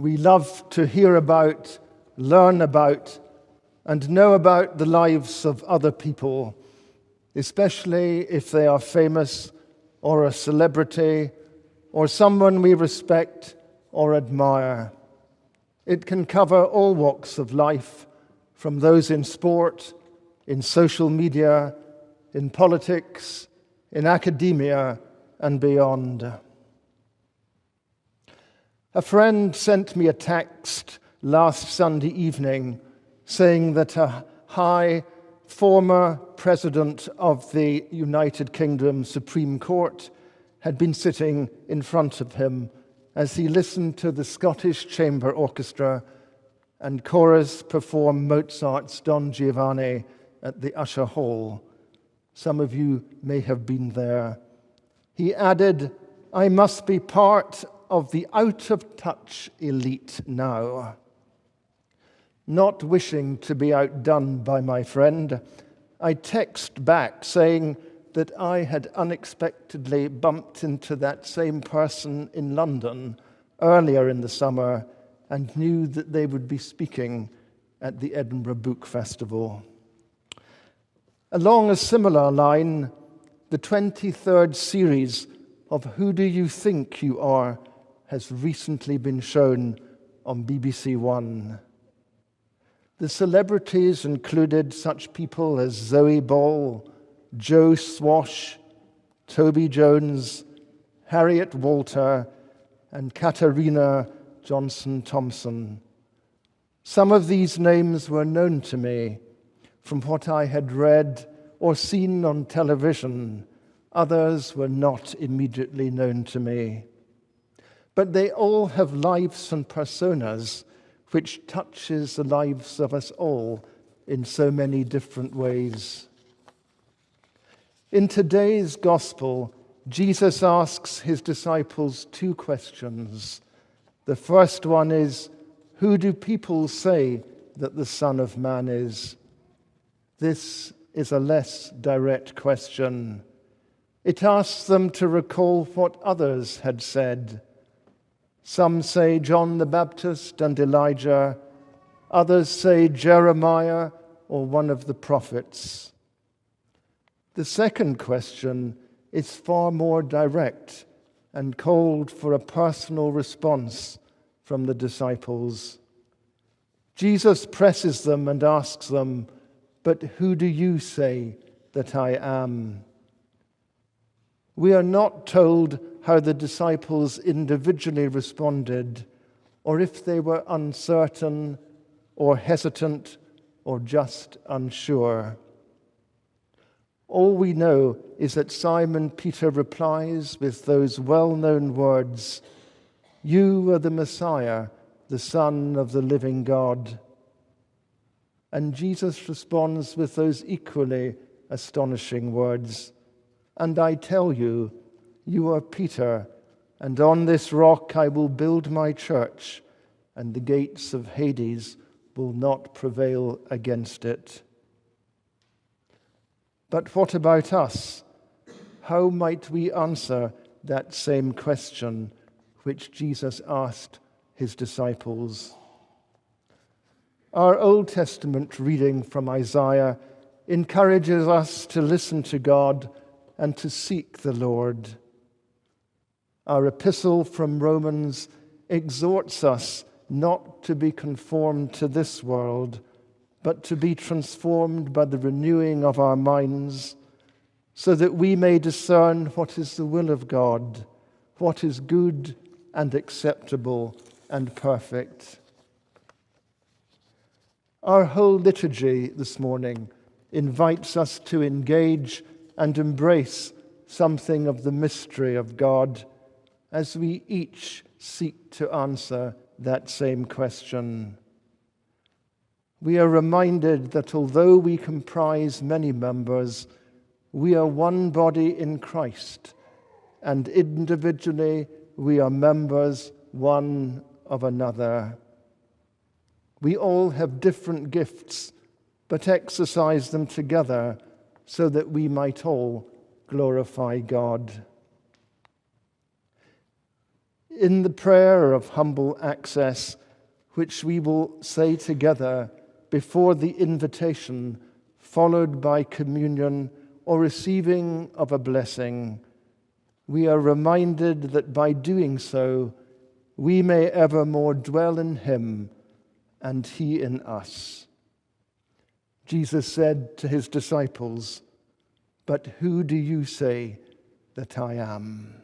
We love to hear about, learn about, and know about the lives of other people, especially if they are famous or a celebrity or someone we respect or admire. It can cover all walks of life, from those in sport, in social media, in politics, in academia, and beyond. A friend sent me a text last Sunday evening saying that a high former president of the United Kingdom Supreme Court had been sitting in front of him as he listened to the Scottish Chamber Orchestra and chorus perform Mozart's Don Giovanni at the Usher Hall. Some of you may have been there. He added, "I must be part of the out-of-touch elite now." Not wishing to be outdone by my friend, I text back saying that I had unexpectedly bumped into that same person in London earlier in the summer and knew that they would be speaking at the Edinburgh Book Festival. Along a similar line, the 23rd series of Who Do You Think You Are has recently been shown on BBC One. The celebrities included such people as Zoe Ball, Joe Swash, Toby Jones, Harriet Walter, and Katarina Johnson-Thompson. Some of these names were known to me from what I had read or seen on television. Others were not immediately known to me. But they all have lives and personas which touches the lives of us all in so many different ways. In today's gospel, Jesus asks his disciples two questions. The first one is, who do people say that the Son of Man is? This is a less direct question. It asks them to recall what others had said. Some say John the Baptist and Elijah. Others say Jeremiah or one of the prophets. The second question is far more direct and called for a personal response from the disciples. Jesus presses them and asks them, "But who do you say that I am?" We are not told how the disciples individually responded, or if they were uncertain or hesitant or just unsure. All we know is that Simon Peter replies with those well-known words, "You are the Messiah, the Son of the living God." And Jesus responds with those equally astonishing words, "And I tell you, you are Peter, and on this rock I will build my church, and the gates of Hades will not prevail against it." But what about us? How might we answer that same question which Jesus asked his disciples? Our Old Testament reading from Isaiah encourages us to listen to God and to seek the Lord. Our epistle from Romans exhorts us not to be conformed to this world, but to be transformed by the renewing of our minds, so that we may discern what is the will of God, what is good and acceptable and perfect. Our whole liturgy this morning invites us to engage and embrace something of the mystery of God as we each seek to answer that same question. We are reminded that although we comprise many members, we are one body in Christ, and individually we are members one of another. We all have different gifts, but exercise them together so that we might all glorify God. In the prayer of humble access, which we will say together before the invitation, followed by communion or receiving of a blessing, we are reminded that by doing so, we may evermore dwell in him and he in us. Jesus said to his disciples, "But who do you say that I am?"